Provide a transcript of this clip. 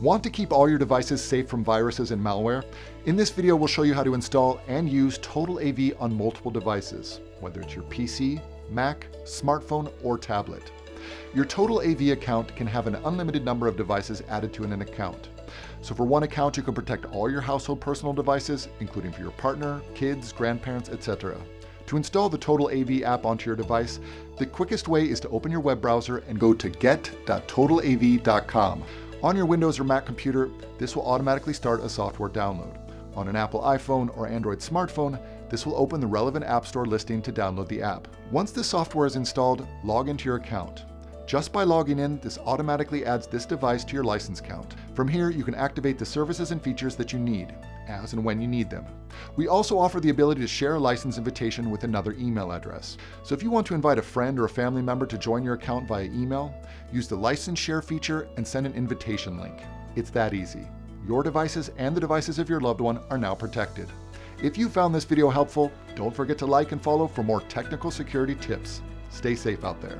Want to keep all your devices safe from viruses and malware? In this video, we'll show you how to install and use TotalAV on multiple devices, whether it's your PC, Mac, smartphone, or tablet. Your TotalAV account can have an unlimited number of devices added to an account. So for one account, you can protect all your household personal devices, including for your partner, kids, grandparents, etc. To install the TotalAV app onto your device, the quickest way is to open your web browser and go to get.totalav.com. On your Windows or Mac computer, this will automatically start a software download. On an Apple iPhone or Android smartphone, this will open the relevant App Store listing to download the app. Once the software is installed, log into your account. Just by logging in, this automatically adds this device to your license count. From here, you can activate the services and features that you need, as and when you need them. We also offer the ability to share a license invitation with another email address. So if you want to invite a friend or a family member to join your account via email, use the license share feature and send an invitation link. It's that easy. Your devices and the devices of your loved one are now protected. If you found this video helpful, don't forget to like and follow for more technical security tips. Stay safe out there.